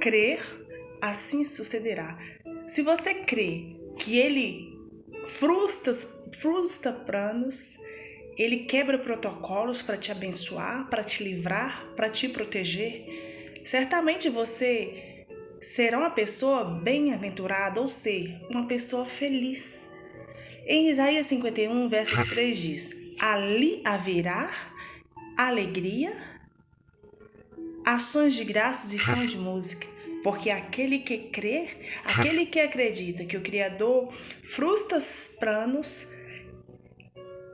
crer, assim sucederá. Se você crê que ele frustra planos, ele quebra protocolos para te abençoar, para te livrar, para te proteger, certamente você será uma pessoa bem-aventurada, ou seja, uma pessoa feliz. Em Isaías 51, versos 3 diz: ali haverá alegria, ações de graças e som de música, porque aquele que crê, aquele que acredita que o Criador frustra planos,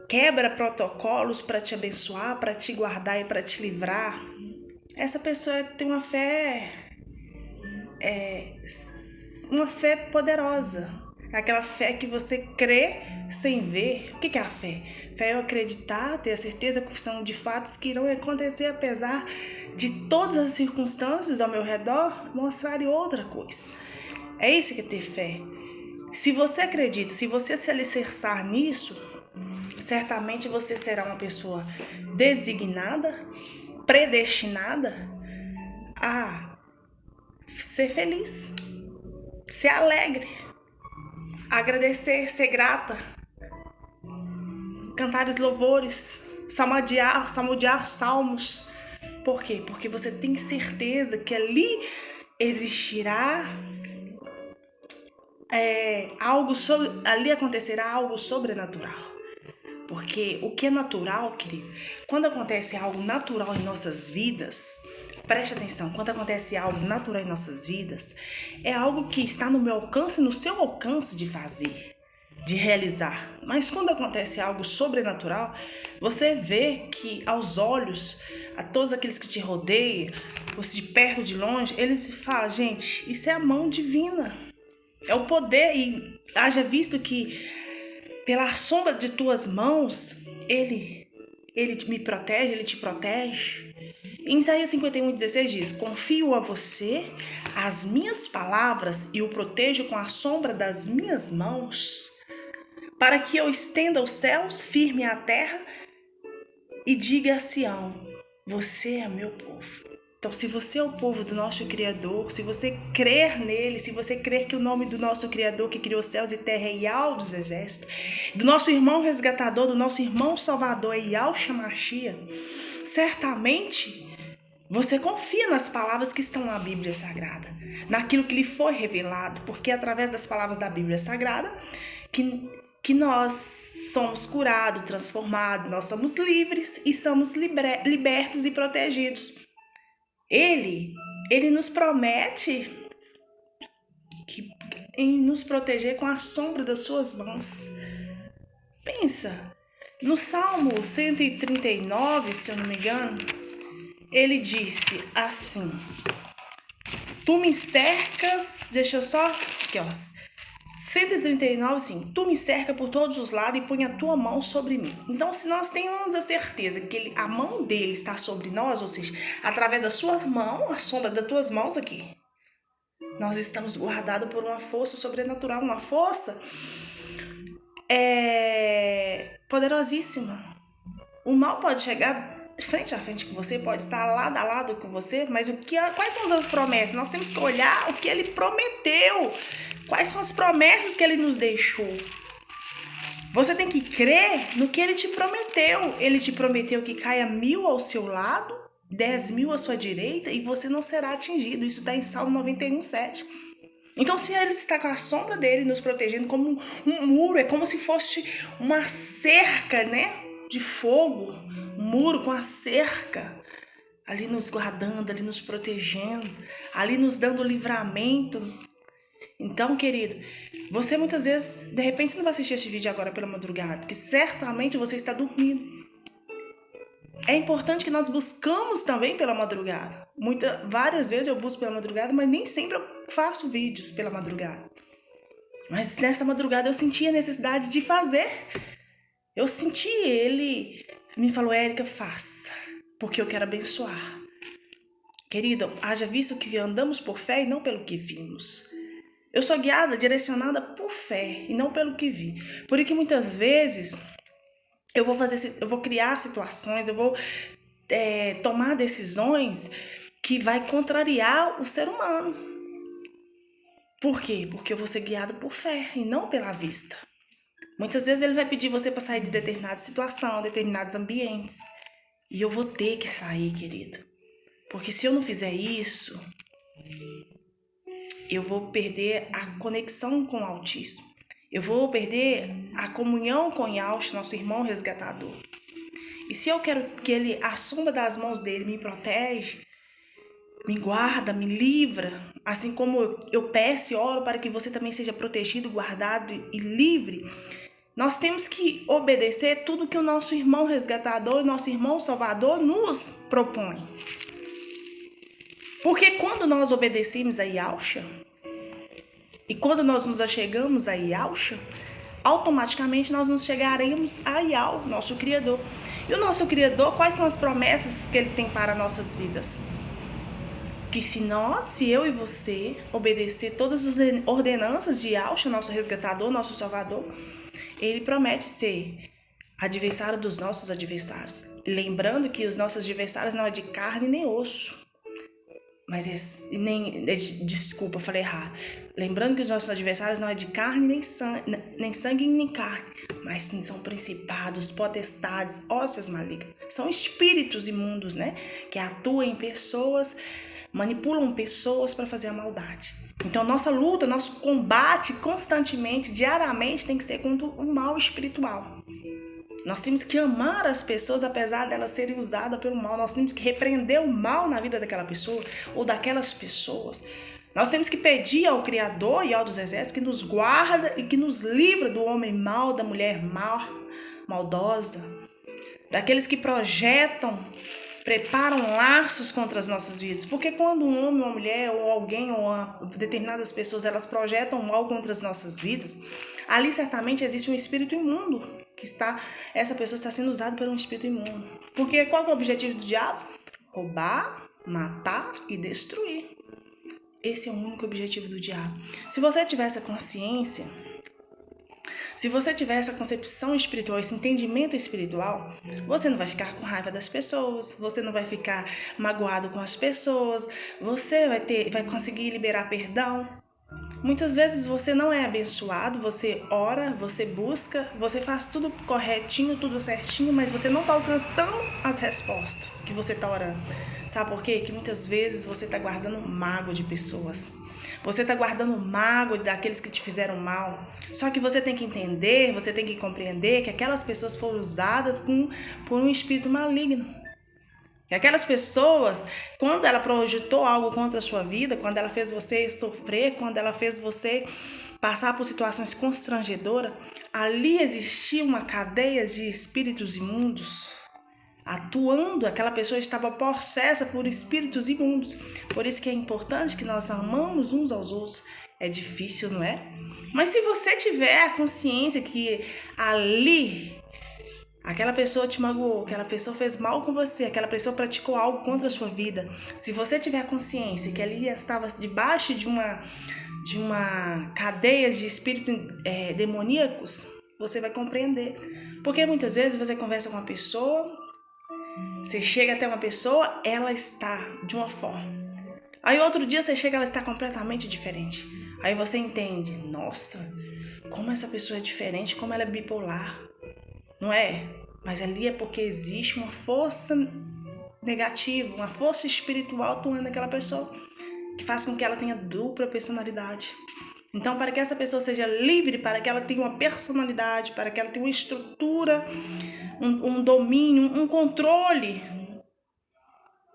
quebra protocolos para te abençoar, para te guardar e para te livrar, essa pessoa tem uma fé poderosa. Aquela fé que você crê sem ver. O que é a fé? Fé é eu acreditar, ter a certeza que são de fatos que irão acontecer apesar de todas as circunstâncias ao meu redor mostrarem outra coisa. É isso que é ter fé. Se você acredita, se você se alicerçar nisso, certamente você será uma pessoa designada, predestinada a ser feliz, ser alegre, agradecer, ser grata, cantar os louvores, salmodiar salmos. Por quê? Porque você tem certeza que ali existirá ali acontecerá algo sobrenatural. Porque o que é natural, querido, quando acontece algo natural em nossas vidas, preste atenção, quando acontece algo natural em nossas vidas, é algo que está no meu alcance, no seu alcance de fazer, de realizar. Mas quando acontece algo sobrenatural, você vê que aos olhos, a todos aqueles que te rodeiam, de perto ou de longe, eles falam: gente, isso é a mão divina, é o poder. E haja visto que pela sombra de tuas mãos, ele me protege, ele te protege. Em Isaías 51:16 diz: confio a você as minhas palavras e o protejo com a sombra das minhas mãos, para que eu estenda os céus, firme a terra e diga a Sião: você é meu povo. Então, se você é o povo do nosso Criador, se você crer nele, se você crer que o nome do nosso Criador que criou céus e terra é Yahweh dos exércitos, do nosso irmão resgatador, do nosso irmão salvador é Yahshua Mashiach, certamente você confia nas palavras que estão na Bíblia Sagrada, naquilo que lhe foi revelado, porque é através das palavras da Bíblia Sagrada que nós somos curados, transformados, nós somos livres e somos libertos e protegidos. Ele nos promete em nos proteger com a sombra das suas mãos. Pensa, no Salmo 139, se eu não me engano, ele disse assim: tu me cercas, deixa eu só, aqui ó, 139, assim, tu me cerca por todos os lados e põe a tua mão sobre mim. Então, se nós temos a certeza que a mão dele está sobre nós, ou seja, através da sua mão, a sombra das tuas mãos aqui, nós estamos guardados por uma força sobrenatural, uma força poderosíssima. O mal pode chegar frente a frente com você, pode estar lado a lado com você, mas quais são as promessas? Nós temos que olhar o que ele prometeu. Quais são as promessas que ele nos deixou? Você tem que crer no que ele te prometeu. Ele te prometeu que caia 1.000 ao seu lado, 10.000 à sua direita e você não será atingido. Isso está em Salmo 91:7. Então, se ele está com a sombra dele nos protegendo como um muro, é como se fosse uma cerca, né, de fogo, um muro com a cerca, ali nos guardando, ali nos protegendo, ali nos dando livramento. Então, querido, você muitas vezes, de repente, você não vai assistir esse vídeo agora pela madrugada, porque certamente você está dormindo. É importante que nós buscamos também pela madrugada. Várias vezes eu busco pela madrugada, mas nem sempre eu faço vídeos pela madrugada. Mas nessa madrugada eu senti a necessidade de fazer. Eu senti, ele me falou: Érica, faça, porque eu quero abençoar. Querido, haja visto que andamos por fé e não pelo que vimos. Eu sou guiada, direcionada por fé e não pelo que vi. Por isso que muitas vezes eu vou criar situações, eu vou tomar decisões que vai contrariar o ser humano. Por quê? Porque eu vou ser guiado por fé e não pela vista. Muitas vezes ele vai pedir você para sair de determinada situação, determinados ambientes. E eu vou ter que sair, querido. Porque se eu não fizer isso, eu vou perder a conexão com o Altíssimo. Eu vou perder a comunhão com Yahshua, nosso irmão resgatador. E se eu quero que ele, à sombra das mãos dele, me protege, me guarda, me livra, assim como eu peço e oro para que você também seja protegido, guardado e livre, nós temos que obedecer tudo que o nosso irmão resgatador, nosso irmão salvador nos propõe. Porque quando nós obedecemos a Yahshua, e quando nós nos achegamos a Yahshua, automaticamente nós nos chegaremos a Yahweh, nosso Criador. E o nosso Criador, quais são as promessas que ele tem para nossas vidas? Que se eu e você, obedecer todas as ordenanças de Yahshua, nosso resgatador, nosso salvador, ele promete ser adversário dos nossos adversários. Lembrando que os nossos adversários não é de carne nem osso. Desculpa, falei errado. Lembrando que os nossos adversários não é de carne nem sangue nem carne, mas sim são principados, potestades, hóstias malignas. São espíritos imundos, né? Que atuam em pessoas, manipulam pessoas para fazer a maldade. Então, nossa luta, nosso combate constantemente, diariamente, tem que ser contra o mal espiritual. Nós temos que amar as pessoas, apesar delas serem usadas pelo mal. Nós temos que repreender o mal na vida daquela pessoa ou daquelas pessoas. Nós temos que pedir ao Criador e ao dos Exércitos que nos guarda e que nos livra do homem mau, da mulher maldosa, daqueles que projetam, preparam laços contra as nossas vidas. Porque quando um homem, uma mulher, ou alguém, ou determinadas pessoas, elas projetam mal contra as nossas vidas, ali certamente existe um espírito imundo, essa pessoa está sendo usada por um espírito imundo. Porque qual é o objetivo do diabo? Roubar, matar e destruir. Esse é o único objetivo do diabo. Se você tiver essa consciência, se você tiver essa concepção espiritual, esse entendimento espiritual, você não vai ficar com raiva das pessoas, você não vai ficar magoado com as pessoas, você vai conseguir liberar perdão. Muitas vezes você não é abençoado, você ora, você busca, você faz tudo corretinho, tudo certinho, mas você não está alcançando as respostas que você está orando. Sabe por quê? Que muitas vezes você está guardando mágoa de pessoas. Você está guardando mágoa daqueles que te fizeram mal. Só que você tem que entender, você tem que compreender que aquelas pessoas foram usadas por um espírito maligno. E aquelas pessoas, quando ela projetou algo contra a sua vida, quando ela fez você sofrer, quando ela fez você passar por situações constrangedoras, ali existia uma cadeia de espíritos imundos atuando. Aquela pessoa estava possessa por espíritos imundos. Por isso que é importante que nós amamos uns aos outros. É difícil, não é? Mas se você tiver a consciência que ali aquela pessoa te magoou, aquela pessoa fez mal com você, aquela pessoa praticou algo contra a sua vida, se você tiver a consciência que ali estava debaixo de uma cadeia de espíritos demoníacos, você vai compreender. Porque muitas vezes você conversa com uma pessoa, você chega até uma pessoa, ela está de uma forma. Aí outro dia você chega, ela está completamente diferente. Aí você entende, nossa, como essa pessoa é diferente, como ela é bipolar. Não é? Mas ali é porque existe uma força negativa, uma força espiritual atuando naquela pessoa, que faz com que ela tenha dupla personalidade. Então, para que essa pessoa seja livre, para que ela tenha uma personalidade, para que ela tenha uma estrutura, um domínio, um controle,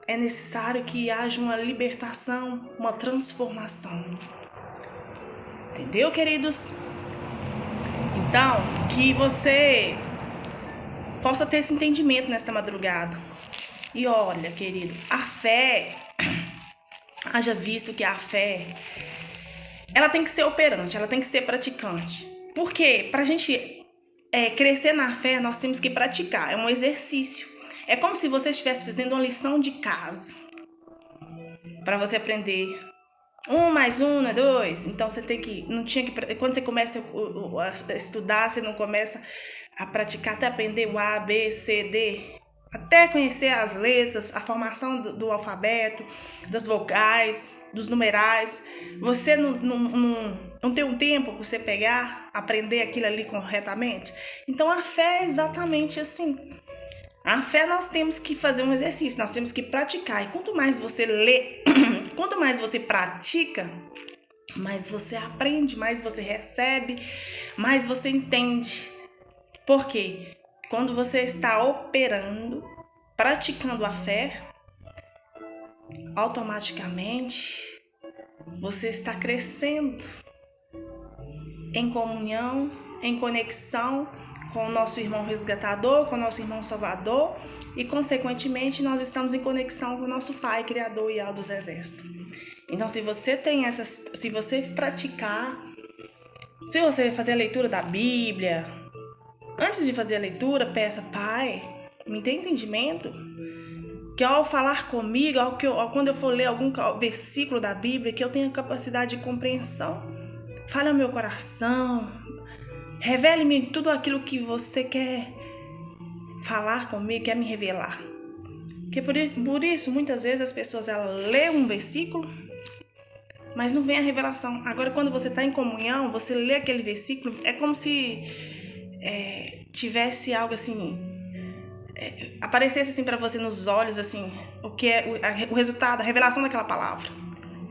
é necessário que haja uma libertação, uma transformação. Entendeu, queridos? Então, que você possa ter esse entendimento nesta madrugada. E olha, querido, a fé, haja visto que a fé, ela tem que ser operante, ela tem que ser praticante. Por quê? Para a gente crescer na fé, nós temos que praticar, é um exercício. É como se você estivesse fazendo uma lição de casa, para você aprender. 1 mais 1 não é 2. Então você tem que, quando você começa a estudar, você não começa a praticar até aprender o A, B, C, D. até conhecer as letras, a formação do alfabeto, das vocais, dos numerais. Você não tem um tempo para você pegar, aprender aquilo ali corretamente? Então a fé é exatamente assim. A fé nós temos que fazer um exercício, nós temos que praticar. E quanto mais você lê, quanto mais você pratica, mais você aprende, mais você recebe, mais você entende. Por quê? Quando você está operando, praticando a fé, automaticamente você está crescendo em comunhão, em conexão com o nosso irmão resgatador, com o nosso irmão salvador e, consequentemente, nós estamos em conexão com o nosso Pai, Criador e Alto dos Exércitos. Então, se você praticar, se você fazer a leitura da Bíblia, antes de fazer a leitura, peça: Pai, me dê entendimento, que ao falar comigo, quando eu for ler algum versículo da Bíblia, que eu tenha capacidade de compreensão. Fale ao meu coração, revele-me tudo aquilo que você quer falar comigo, quer me revelar. Porque por isso, muitas vezes as pessoas lêem um versículo, mas não vem a revelação. Agora, quando você está em comunhão, você lê aquele versículo, é como se tivesse algo assim, aparecesse assim para você nos olhos, assim, o que é o resultado, a revelação daquela palavra.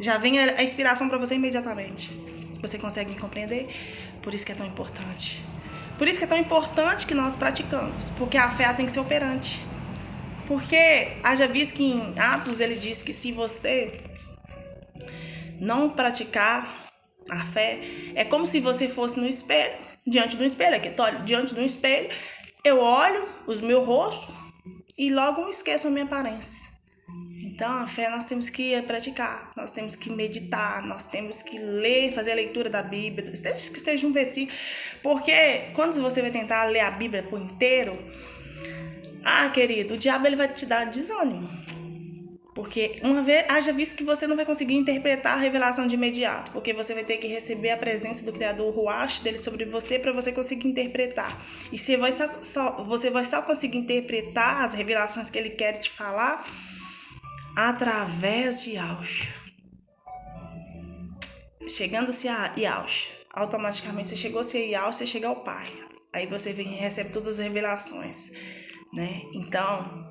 Já vem a inspiração para você imediatamente. Você consegue me compreender? Por isso que é tão importante. Por isso que é tão importante que nós praticamos, porque a fé tem que ser operante. Porque haja visto que em Atos ele diz que se você não praticar a fé, é como se você fosse no espelho, diante do espelho, diante do espelho, eu olho o meu rosto e logo esqueço a minha aparência. Então a fé nós temos que praticar, nós temos que meditar, nós temos que ler, fazer a leitura da Bíblia, desde que seja um versículo, porque quando você vai tentar ler a Bíblia por inteiro, querido, o diabo ele vai te dar desânimo. Porque uma vez, haja visto que você não vai conseguir interpretar a revelação de imediato, porque você vai ter que receber a presença do Criador, o ruach dele sobre você, para você conseguir interpretar. E você vai só conseguir interpretar as revelações que ele quer te falar através de Yahshua. Chegando-se a Yahshua, automaticamente você chegou-se a Yahshua, você chega ao Pai. Aí você vem e recebe todas as revelações, né? Então,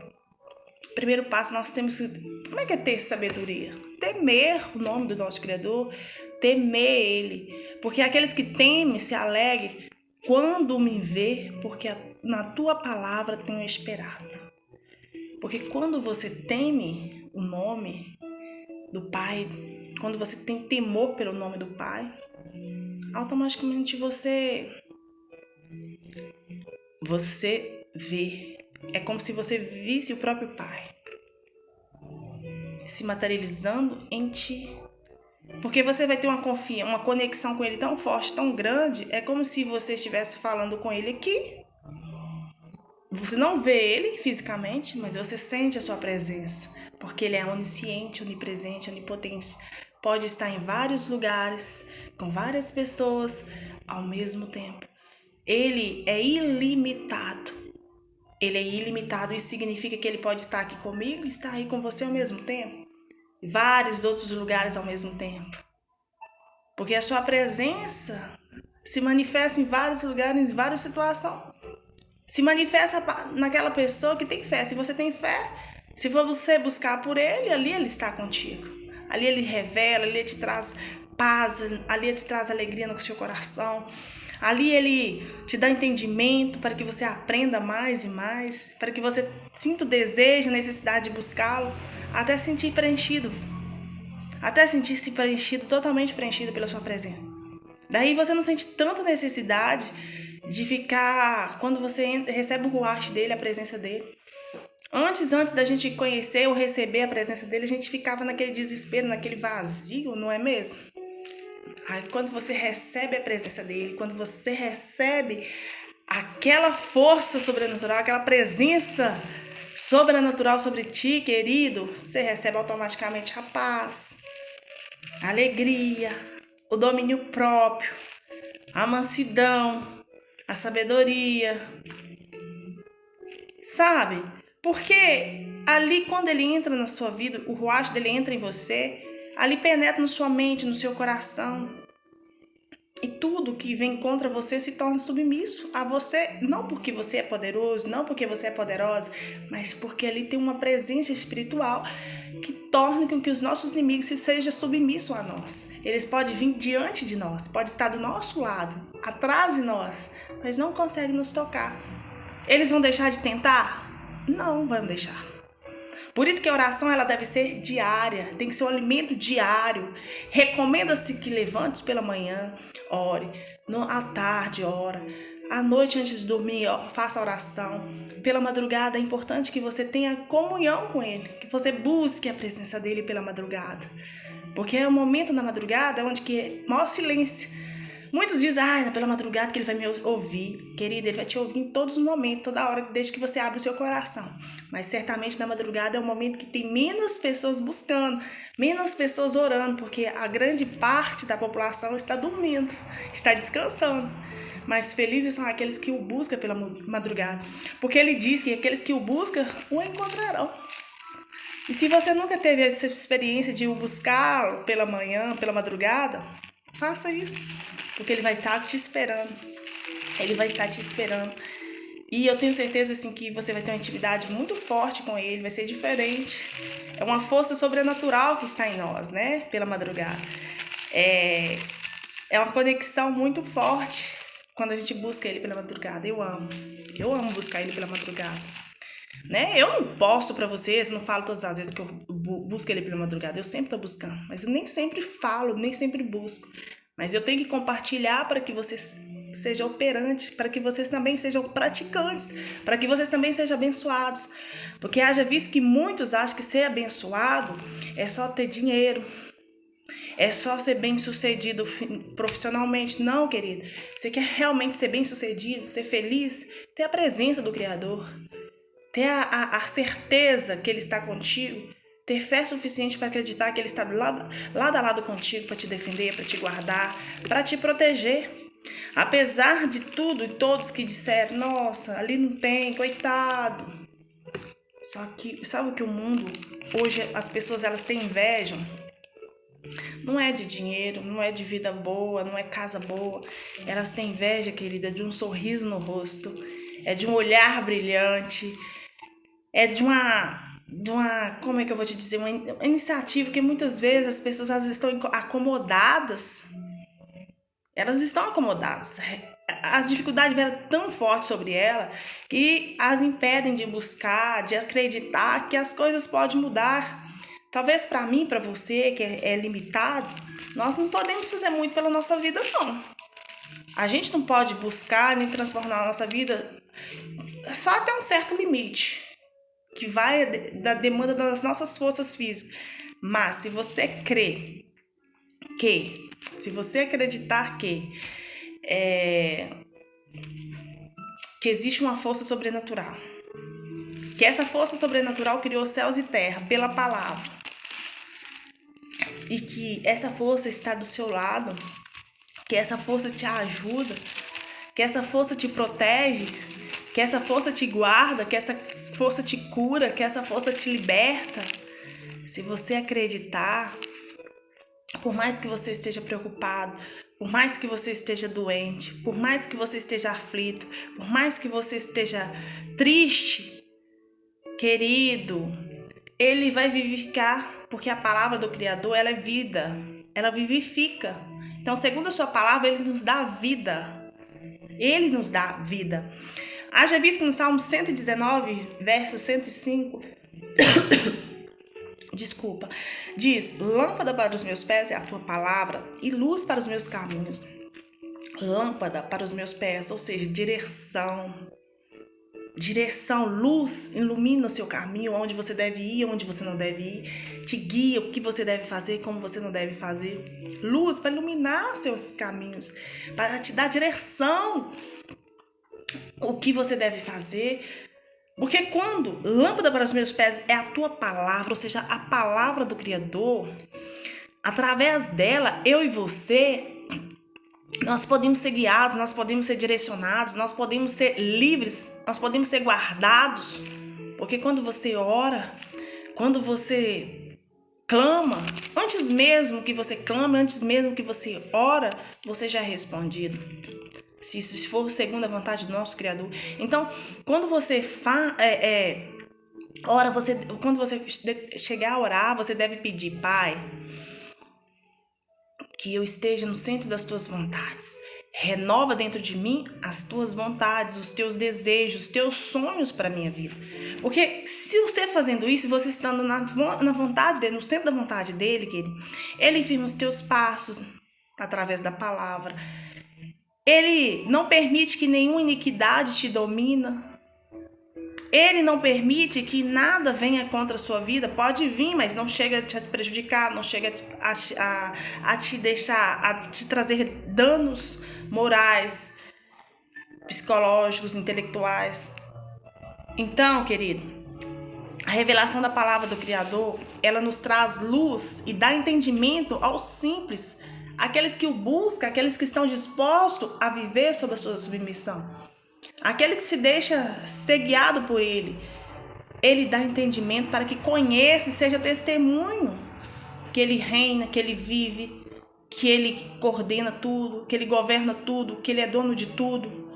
primeiro passo, nós temos que... Como é que é ter sabedoria? Temer o nome do nosso Criador, temer Ele. Porque aqueles que temem se alegram quando me vê, porque na tua palavra tenho esperado. Porque quando você teme o nome do Pai, quando você tem temor pelo nome do Pai, automaticamente você vê. É como se você visse o próprio Pai se materializando em ti. Porque você vai ter uma conexão com Ele tão forte, tão grande, é como se você estivesse falando com Ele aqui. Você não vê Ele fisicamente, mas você sente a sua presença. Porque Ele é onisciente, onipresente, onipotente. Pode estar em vários lugares, com várias pessoas ao mesmo tempo. Ele é ilimitado. Ele é ilimitado, isso significa que ele pode estar aqui comigo e estar aí com você ao mesmo tempo. Vários outros lugares ao mesmo tempo. Porque a sua presença se manifesta em vários lugares, em várias situações. Se manifesta naquela pessoa que tem fé. Se você tem fé, se for você buscar por ele, ali ele está contigo. Ali ele revela, ali ele te traz paz, ali ele te traz alegria no seu coração. Ali ele te dá entendimento para que você aprenda mais e mais, para que você sinta o desejo, a necessidade de buscá-lo, até sentir preenchido, até sentir-se preenchido, totalmente preenchido pela sua presença. Daí você não sente tanta necessidade de ficar, quando você recebe o ruach dele, a presença dele. Antes da gente conhecer ou receber a presença dele, a gente ficava naquele desespero, naquele vazio, não é mesmo? Aí, quando você recebe a presença dele, quando você recebe aquela força sobrenatural, aquela presença sobrenatural sobre ti, querido, você recebe automaticamente a paz, a alegria, o domínio próprio, a mansidão, a sabedoria. Sabe? Porque ali, quando ele entra na sua vida, o ruach dele entra em você, ali penetra na sua mente, no seu coração. E tudo que vem contra você se torna submisso a você, não porque você é poderoso, não porque você é poderosa, mas porque ali tem uma presença espiritual que torna com que os nossos inimigos se sejam submissos a nós. Eles podem vir diante de nós, podem estar do nosso lado, atrás de nós, mas não conseguem nos tocar. Eles vão deixar de tentar? Não vão deixar. Por isso que a oração ela deve ser diária, tem que ser um alimento diário. Recomenda-se que levante pela manhã, ore, à tarde, ora, à noite antes de dormir, faça oração. Pela madrugada é importante que você tenha comunhão com Ele, que você busque a presença dEle pela madrugada. Porque é o momento na madrugada onde que é maior silêncio. Muitos dizem, pela madrugada que ele vai me ouvir. Querida, ele vai te ouvir em todos os momentos, toda hora, desde que você abre o seu coração. Mas certamente na madrugada é o momento que tem menos pessoas buscando, menos pessoas orando, porque a grande parte da população está dormindo, está descansando. Mas felizes são aqueles que o buscam pela madrugada, porque ele diz que aqueles que o buscam o encontrarão. E se você nunca teve essa experiência de o buscar pela manhã, pela madrugada, faça isso. Porque ele vai estar te esperando. Ele vai estar te esperando. E eu tenho certeza assim, que você vai ter uma intimidade muito forte com ele. Vai ser diferente. É uma força sobrenatural que está em nós, né? Pela madrugada. É uma conexão muito forte quando a gente busca ele pela madrugada. Eu amo buscar ele pela madrugada. Né? Eu não posto pra vocês, não falo todas as vezes que eu busco ele pela madrugada. Eu sempre tô buscando. Mas eu nem sempre falo, nem sempre busco. Mas eu tenho que compartilhar para que vocês sejam operantes, para que vocês também sejam praticantes, para que vocês também sejam abençoados. Porque haja visto que muitos acham que ser abençoado é só ter dinheiro, é só ser bem-sucedido profissionalmente. Não, querido. Você quer realmente ser bem-sucedido, ser feliz, ter a presença do Criador, ter a certeza que Ele está contigo. Ter fé suficiente para acreditar que Ele está lado a lado contigo para te defender, para te guardar, para te proteger. Apesar de tudo e todos que disseram, nossa, ali não tem, coitado. Só que, sabe o que o mundo, hoje as pessoas elas têm inveja? Não é de dinheiro, não é de vida boa, não é casa boa. Elas têm inveja, querida, de um sorriso no rosto, é de um olhar brilhante, é de uma, como é que eu vou te dizer, uma iniciativa que muitas vezes as pessoas às vezes estão acomodadas. Elas estão acomodadas. As dificuldades vieram tão fortes sobre ela que as impedem de buscar, de acreditar que as coisas podem mudar. Talvez para mim, para você que é limitado, nós não podemos fazer muito pela nossa vida, não. A gente não pode buscar nem transformar a nossa vida só até um certo limite, que vai da demanda das nossas forças físicas. Mas se você crer se você acreditar que existe uma força sobrenatural, que essa força sobrenatural criou céus e terra pela palavra, e que essa força está do seu lado, que essa força te ajuda, que essa força te protege, que essa força te guarda, que essa força te cura, que essa força te liberta. Se você acreditar, por mais que você esteja preocupado, por mais que você esteja doente, por mais que você esteja aflito, por mais que você esteja triste, querido, Ele vai vivificar, porque a palavra do Criador, ela é vida, ela vivifica. Então, segundo a sua palavra, Ele nos dá vida. Ele nos dá vida. Haja visto que no Salmo 119, verso 105, diz: lâmpada para os meus pés é a tua palavra e luz para os meus caminhos. Lâmpada para os meus pés, ou seja, direção, luz, ilumina o seu caminho, onde você deve ir, onde você não deve ir, te guia o que você deve fazer, como você não deve fazer. Luz para iluminar seus caminhos, para te dar direção, o que você deve fazer. Porque quando lâmpada para os meus pés é a tua palavra, ou seja, a palavra do Criador, através dela, eu e você, nós podemos ser guiados, nós podemos ser direcionados, nós podemos ser livres, nós podemos ser guardados, Porque quando você ora, quando você clama, antes mesmo que você clame, antes mesmo que você ora, você já é respondido. Se isso for segundo a vontade do nosso Criador. Então, quando você ora, quando você chegar a orar, você deve pedir: Pai, que eu esteja no centro das tuas vontades. Renova dentro de mim as tuas vontades, os teus desejos, os teus sonhos para a minha vida. Porque se você fazendo isso, você estando na vontade dele, no centro da vontade dele, querido, ele firma os teus passos através da palavra. Ele não permite que nenhuma iniquidade te domina. Ele não permite que nada venha contra a sua vida. Pode vir, mas não chega a te prejudicar, não chega a te deixar, a te trazer danos morais, psicológicos, intelectuais. Então, querido, a revelação da palavra do Criador, ela nos traz luz e dá entendimento aos simples, aqueles que o buscam, aqueles que estão dispostos a viver sob a sua submissão. Aquele que se deixa ser guiado por ele. Ele dá entendimento para que conheça e seja testemunho que ele reina, que ele vive, que ele coordena tudo, que ele governa tudo, que ele é dono de tudo.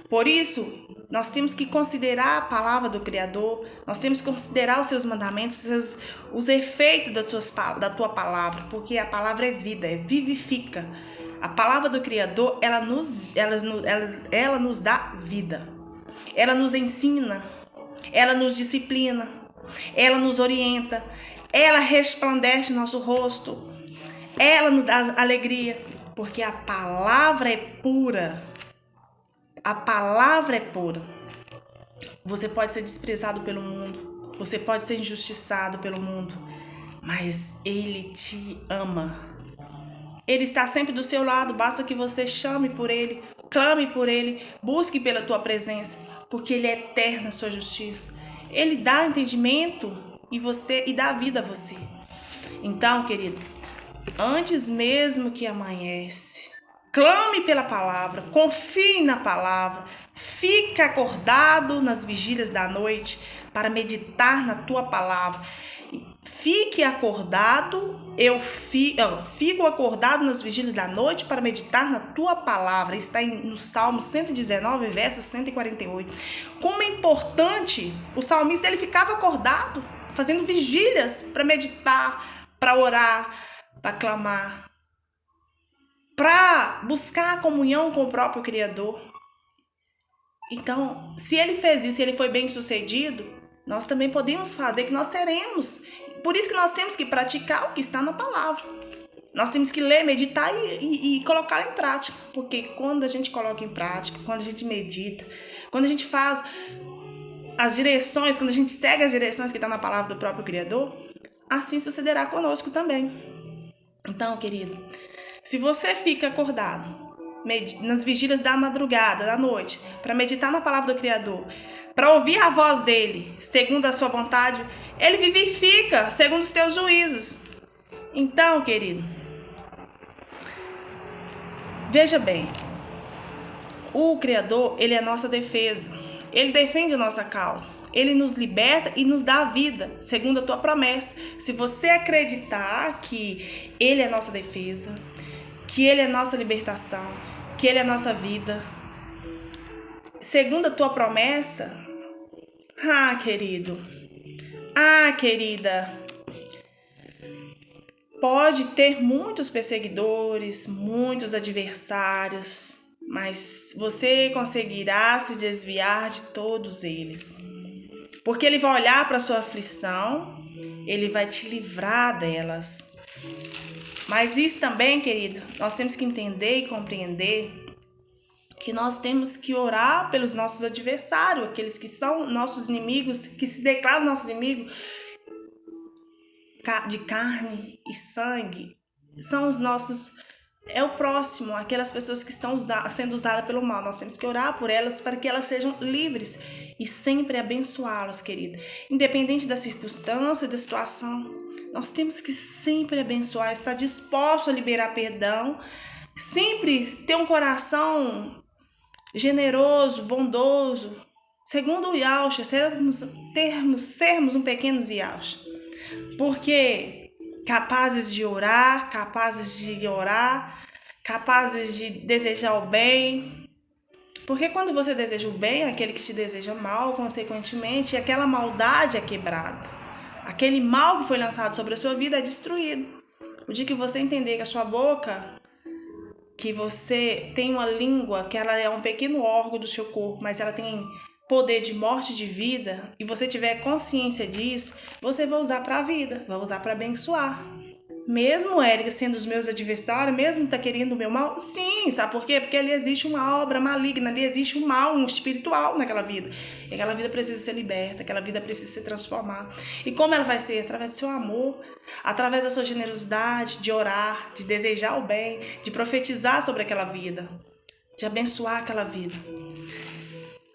Por isso, nós temos que considerar a palavra do Criador, nós temos que considerar os seus mandamentos, os efeitos da tua palavra, porque a palavra é vida, é vivifica. A palavra do Criador, ela nos dá vida. Ela nos ensina, ela nos disciplina, ela nos orienta, ela resplandece nosso rosto, ela nos dá alegria, porque a palavra é pura. A palavra é pura. Você pode ser desprezado pelo mundo, você pode ser injustiçado pelo mundo, mas ele te ama. Ele está sempre do seu lado, basta que você chame por ele, clame por ele, busque pela tua presença, porque ele é eterno a sua justiça. Ele dá entendimento e dá vida a você. Então, querido, antes mesmo que amanhece, clame pela palavra, confie na palavra, fique acordado nas vigílias da noite para meditar na tua palavra. Fique acordado, eu fico acordado nas vigílias da noite para meditar na tua palavra. Está no Salmo 119, verso 148. Como é importante, o salmista ele ficava acordado, fazendo vigílias para meditar, para orar, para clamar, para buscar a comunhão com o próprio Criador. Então, se ele fez isso e ele foi bem sucedido, nós também podemos fazer, que nós seremos. Por isso que nós temos que praticar o que está na palavra. Nós temos que ler, meditar e colocar em prática. Porque quando a gente coloca em prática, quando a gente medita, quando a gente faz as direções, quando a gente segue as direções que estão na palavra do próprio Criador, assim sucederá conosco também. Então, querido, se você fica acordado nas vigílias da madrugada, da noite, para meditar na palavra do Criador, para ouvir a voz dele, segundo a sua vontade, ele vivifica segundo os teus juízos. Então, querido, veja bem, o Criador, ele é a nossa defesa, ele defende a nossa causa, ele nos liberta e nos dá a vida, segundo a tua promessa. Se você acreditar que ele é a nossa defesa, que ele é a nossa libertação, que ele é a nossa vida, segundo a tua promessa, querido, querida, pode ter muitos perseguidores, muitos adversários, mas você conseguirá se desviar de todos eles. Porque ele vai olhar para a sua aflição, ele vai te livrar delas. Mas isso também, querido, nós temos que entender e compreender que nós temos que orar pelos nossos adversários, aqueles que são nossos inimigos, que se declaram nossos inimigos de carne e sangue, são os nossos, é o próximo, aquelas pessoas que estão sendo usadas pelo mal. Nós temos que orar por elas para que elas sejam livres e sempre abençoá-los, querido. Independente da circunstância, da situação, nós temos que sempre abençoar, estar disposto a liberar perdão, sempre ter um coração generoso, bondoso, Segundo o Yaush, sermos um pequeno Yaush. Porque capazes de orar, capazes de desejar o bem. Porque quando você deseja o bem, aquele que te deseja mal, consequentemente, aquela maldade é quebrada. Aquele mal que foi lançado sobre a sua vida é destruído. O dia que você entender que a sua boca, que você tem uma língua, que ela é um pequeno órgão do seu corpo, mas ela tem poder de morte e de vida, e você tiver consciência disso, você vai usar para a vida, vai usar para abençoar. Mesmo Érica sendo os meus adversários, mesmo tá querendo o meu mal, sim, sabe por quê? Porque ali existe uma obra maligna, ali existe um mal, um espiritual naquela vida. E aquela vida precisa ser liberta, aquela vida precisa se transformar. E como ela vai ser? Através do seu amor, através da sua generosidade, de orar, de desejar o bem, de profetizar sobre aquela vida, de abençoar aquela vida.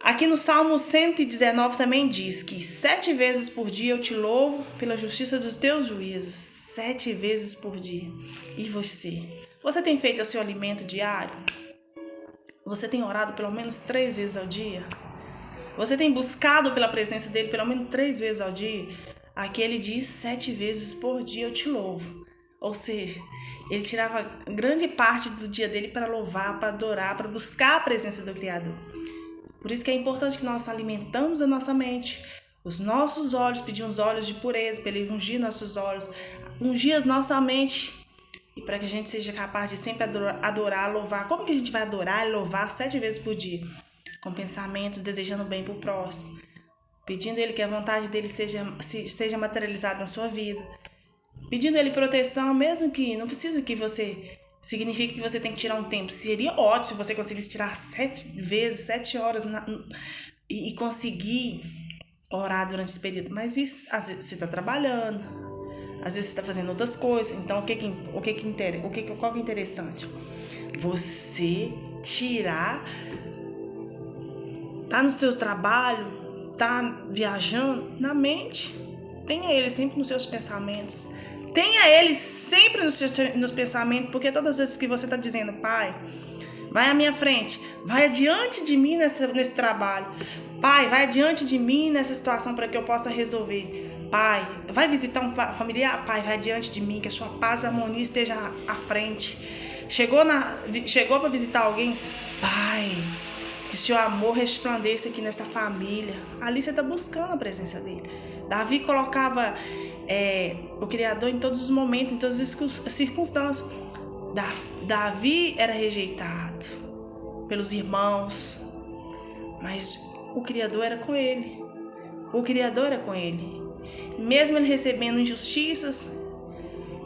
Aqui no Salmo 119 também diz que 7 vezes por dia eu te louvo pela justiça dos teus juízos. 7 vezes por dia. E você? Você tem feito o seu alimento diário? Você tem orado pelo menos 3 vezes ao dia? Você tem buscado pela presença dele pelo menos 3 vezes ao dia? Aqui ele diz 7 vezes por dia eu te louvo. Ou seja, ele tirava grande parte do dia dele para louvar, para adorar, para buscar a presença do Criador. Por isso que é importante que nós alimentamos a nossa mente, os nossos olhos, pedir uns olhos de pureza, para ele ungir nossos olhos, ungir a nossa mente, e para que a gente seja capaz de sempre adorar, louvar. Como que a gente vai adorar e louvar 7 vezes por dia? Com pensamentos, desejando bem para o próximo, pedindo a ele que a vontade dele seja materializada na sua vida, pedindo a ele proteção, mesmo que não precisa que você... Significa que você tem que tirar um tempo. Seria ótimo se você conseguisse tirar 7 horas e conseguir orar durante esse período. Mas isso, às vezes você está trabalhando, às vezes você está fazendo outras coisas. Então, qual que é interessante? Você tirar, tá no seu trabalho, tá viajando, na mente, tenha ele sempre nos seus pensamentos. Tenha ele sempre nos pensamentos, porque todas as vezes que você está dizendo, Pai, vai à minha frente, vai adiante de mim nesse trabalho. Pai, vai adiante de mim nessa situação para que eu possa resolver. Pai, vai visitar um familiar? Pai, vai adiante de mim, que a sua paz e harmonia esteja à frente. Chegou para visitar alguém? Pai, que seu amor resplandeça aqui nessa família. Ali você está buscando a presença dele. Davi colocava... o Criador em todos os momentos, em todas as circunstâncias. Davi era rejeitado pelos irmãos, mas o Criador era com ele. O Criador era com ele. Mesmo ele recebendo injustiças,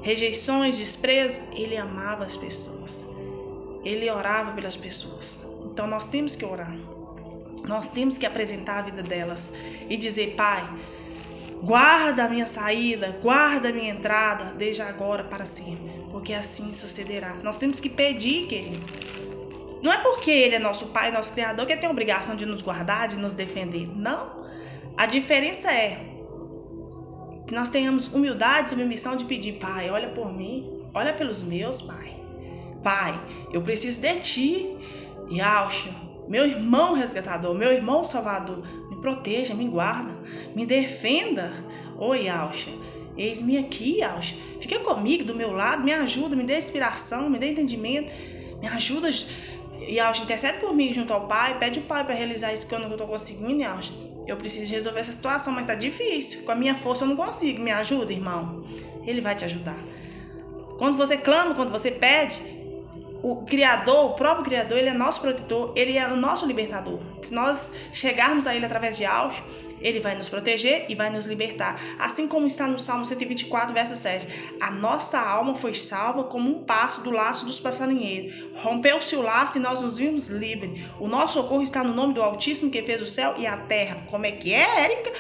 rejeições, desprezo, ele amava as pessoas. Ele orava pelas pessoas. Então nós temos que orar. Nós temos que apresentar a vida delas e dizer, Pai, guarda a minha saída, guarda a minha entrada, desde agora para sempre, porque assim sucederá. Nós temos que pedir, querido. Não é porque ele é nosso Pai, nosso Criador, que ele tem a obrigação de nos guardar, de nos defender. Não. A diferença é que nós tenhamos humildade, submissão de pedir, Pai, olha por mim, olha pelos meus, Pai. Pai, eu preciso de Ti, Yaush, meu irmão resgatador, meu irmão salvador. Me proteja, me guarda, me defenda. Oi, Yaush, eis-me aqui, Yaush. Fica comigo, do meu lado, me ajuda, me dê inspiração, me dê entendimento. Me ajuda, Yaush, intercede por mim junto ao Pai. Pede o Pai para realizar isso que eu não estou conseguindo, Yaush. Eu preciso resolver essa situação, mas está difícil. Com a minha força eu não consigo. Me ajuda, irmão. Ele vai te ajudar. Quando você clama, quando você pede, o Criador, o próprio Criador, ele é nosso protetor, ele é o nosso libertador. Se nós chegarmos a ele através de algo, ele vai nos proteger e vai nos libertar. Assim como está no Salmo 124, verso 7. A nossa alma foi salva como um passo do laço dos passarinheiros. Rompeu-se o laço e nós nos vimos livres. O nosso socorro está no nome do Altíssimo que fez o céu e a terra. Como é que é, Érica?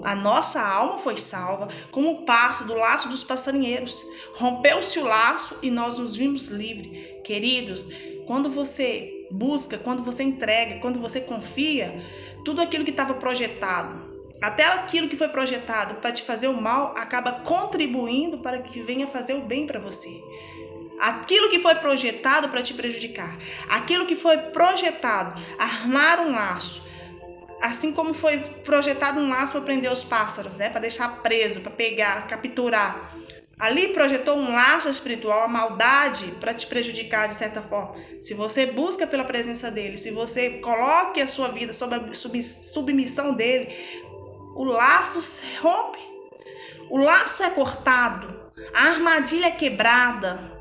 A nossa alma foi salva como um passo do laço dos passarinheiros. Rompeu-se o laço e nós nos vimos livres. Queridos, quando você busca, quando você entrega, quando você confia, tudo aquilo que estava projetado, até aquilo que foi projetado para te fazer o mal, acaba contribuindo para que venha fazer o bem para você. Aquilo que foi projetado para te prejudicar, aquilo que foi projetado, armar um laço, assim como foi projetado um laço para prender os pássaros, né? Para deixar preso, para pegar, capturar. Ali projetou um laço espiritual, a maldade, para te prejudicar de certa forma. Se você busca pela presença dele, se você coloque a sua vida sob a submissão dele, o laço se rompe, o laço é cortado, a armadilha é quebrada.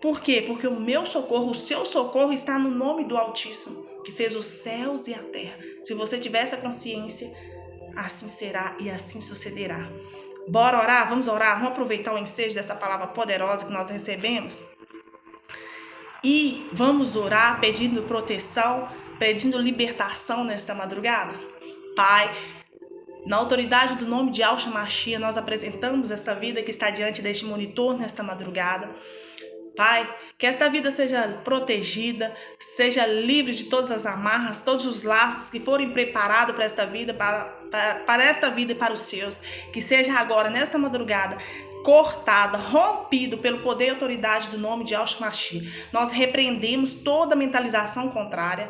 Por quê? Porque o meu socorro, o seu socorro está no nome do Altíssimo, que fez os céus e a terra. Se você tiver essa consciência, assim será e assim sucederá. Bora orar? Vamos orar? Vamos aproveitar o ensejo dessa palavra poderosa que nós recebemos? E vamos orar pedindo proteção, pedindo libertação nesta madrugada? Pai, na autoridade do nome de Yahshua Mashiach, nós apresentamos essa vida que está diante deste monitor nesta madrugada. Pai, que esta vida seja protegida, seja livre de todas as amarras, todos os laços que forem preparados para esta vida, para esta vida e para os seus. Que seja agora, nesta madrugada, cortada, rompido pelo poder e autoridade do nome de Yahshua Mashiach. Nós repreendemos toda mentalização contrária,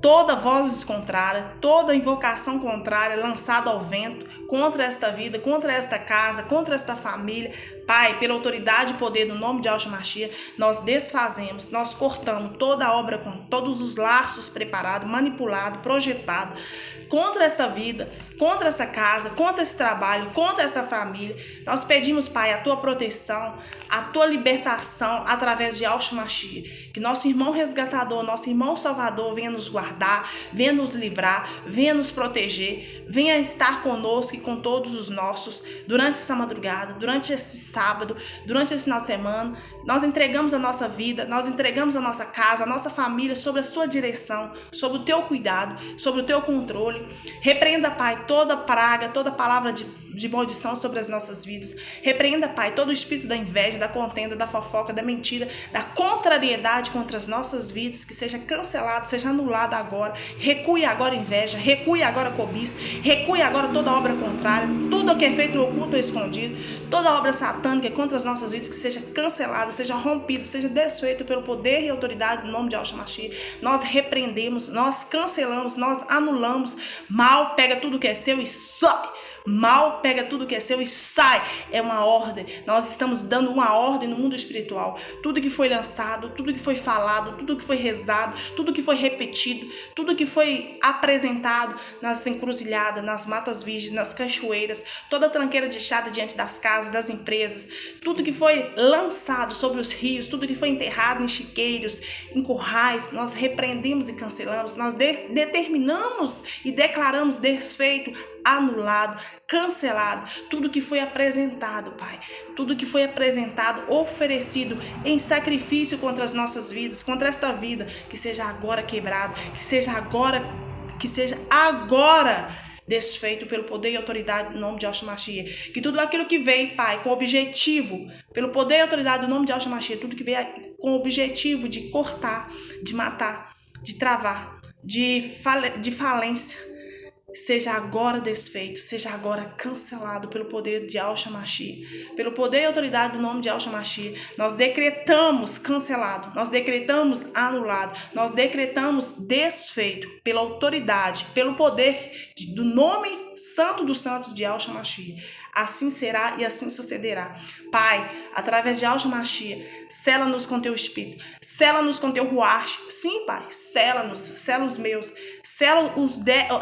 toda voz contrária, toda invocação contrária lançada ao vento contra esta vida, contra esta casa, contra esta família. Pai, pela autoridade e poder do nome de Yahshua Mashiach, nós desfazemos, nós cortamos toda a obra, com todos os laços preparados, manipulados, projetados contra essa vida, contra essa casa, contra esse trabalho, contra essa família. Nós pedimos, Pai, a tua proteção, a tua libertação através de Yahshua Mashiach. Que nosso irmão resgatador, nosso irmão salvador venha nos guardar, venha nos livrar, venha nos proteger, venha estar conosco e com todos os nossos durante essa madrugada, durante esse sábado, durante esse final de semana. Nós entregamos a nossa vida, nós entregamos a nossa casa, a nossa família sob a sua direção, sob o teu cuidado, sob o teu controle. Repreenda, Pai, toda praga, toda palavra de maldição sobre as nossas vidas. Repreenda, Pai, todo o espírito da inveja, da contenda, da fofoca, da mentira, da contrariedade contra as nossas vidas, que seja cancelado, seja anulado agora. Recue agora inveja, recue agora cobiça, recue agora toda obra contrária, tudo que é feito no oculto ou escondido, toda obra satânica contra as nossas vidas, que seja cancelada, seja rompido, seja desfeito pelo poder e autoridade do nome de Yahshua Mashiach. Nós repreendemos, nós cancelamos, nós anulamos. Mal pega tudo que é seu e sai. Mal pega tudo que é seu e sai. É uma ordem. Nós estamos dando uma ordem no mundo espiritual. Tudo que foi lançado, tudo que foi falado, tudo que foi rezado, tudo que foi repetido, tudo que foi apresentado nas encruzilhadas, nas matas virgens, nas cachoeiras, toda a tranqueira de chata diante das casas, das empresas, tudo que foi lançado sobre os rios, tudo que foi enterrado em chiqueiros, em currais, nós repreendemos e cancelamos. Nós determinamos e declaramos desfeito, anulado, cancelado, tudo que foi apresentado, Pai, tudo que foi apresentado, oferecido em sacrifício contra as nossas vidas, contra esta vida, que seja agora quebrado, que seja agora desfeito pelo poder e autoridade do nome de Yahshua Mashiach. Que tudo aquilo que veio, Pai, com objetivo, pelo poder e autoridade do nome de Yahshua Mashiach, tudo que veio com o objetivo de cortar, de matar, de travar, de falência, seja agora desfeito, seja agora cancelado pelo poder de Yahshua Mashiach, pelo poder e autoridade do nome de Yahshua Mashiach. Nós decretamos cancelado, nós decretamos anulado, nós decretamos desfeito pela autoridade, pelo poder do nome santo dos santos de Yahshua Mashiach. Assim será e assim sucederá. Pai, através de Yahshua Mashiach, sela-nos com teu Espírito, sela-nos com teu Ruach. Sim, Pai, sela-nos, sela os meus, sela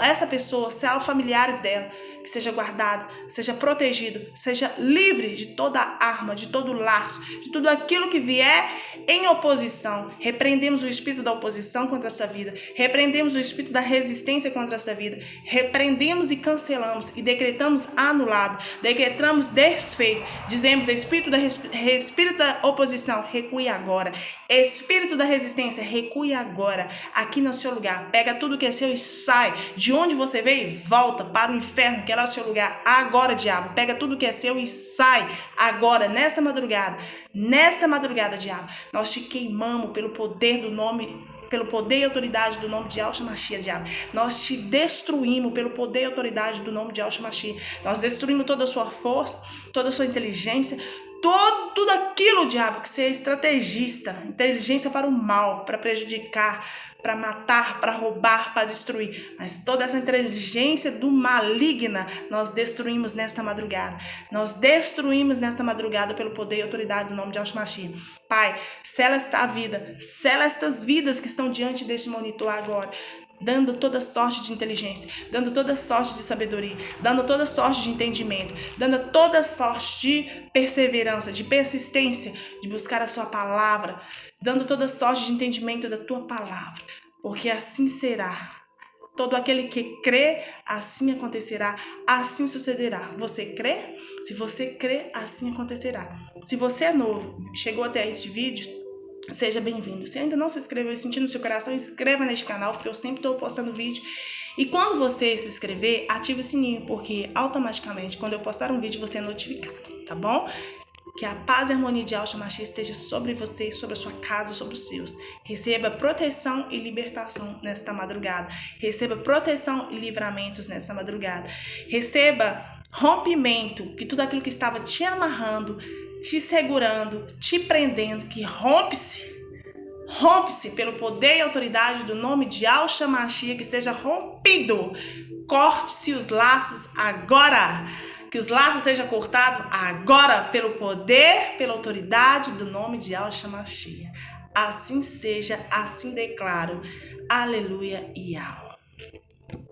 essa pessoa, sela os familiares dela, que seja guardado, seja protegido, seja livre de toda arma, de todo laço, de tudo aquilo que vier em oposição. Repreendemos o espírito da oposição contra essa vida, repreendemos o espírito da resistência contra essa vida, repreendemos e cancelamos e decretamos anulado, decretamos desfeito, dizemos: espírito da oposição, recue agora, espírito da resistência, recue agora, aqui no seu lugar, pega tudo que é seu e sai, de onde você veio e volta para o inferno, que era o seu lugar. Agora, diabo, pega tudo que é seu e sai agora, nessa madrugada, diabo. Nós te queimamos pelo poder do nome, pelo poder e autoridade do nome de Yahshua Mashiach, diabo. Nós te destruímos pelo poder e autoridade do nome de Yahshua Mashiach. Nós destruímos toda a sua força, toda a sua inteligência, tudo aquilo, diabo, que você é estrategista, inteligência para o mal, para prejudicar, para matar, para roubar, para destruir. Mas toda essa inteligência do maligna, nós destruímos nesta madrugada. Nós destruímos nesta madrugada pelo poder e autoridade do nome de Yahshua Mashiach. Pai, sela esta vida, sela estas vidas que estão diante deste monitor agora, dando toda sorte de inteligência, dando toda sorte de sabedoria, dando toda sorte de entendimento, dando toda sorte de perseverança, de persistência, de buscar a sua palavra, dando toda sorte de entendimento da tua palavra, porque assim será. Todo aquele que crê, assim acontecerá, assim sucederá. Você crê? Se você crê, assim acontecerá. Se você é novo, chegou até este vídeo, seja bem-vindo. Se ainda não se inscreveu e sentiu no seu coração, inscreva neste canal, porque eu sempre estou postando vídeo. E quando você se inscrever, ative o sininho, porque automaticamente, quando eu postar um vídeo, você é notificado, tá bom? Que a paz e a harmonia de Yahshua Mashiach esteja sobre você, sobre a sua casa, sobre os seus. Receba proteção e libertação nesta madrugada. Receba proteção e livramentos nesta madrugada. Receba rompimento, que tudo aquilo que estava te amarrando, te segurando, te prendendo, que rompe-se pelo poder e autoridade do nome de Yahshua Mashiach, que seja rompido. Corte-se os laços agora. Que os laços sejam cortados agora pelo poder, pela autoridade do nome de Yahshua Mashiach. Assim seja, assim declaro. Aleluia e au.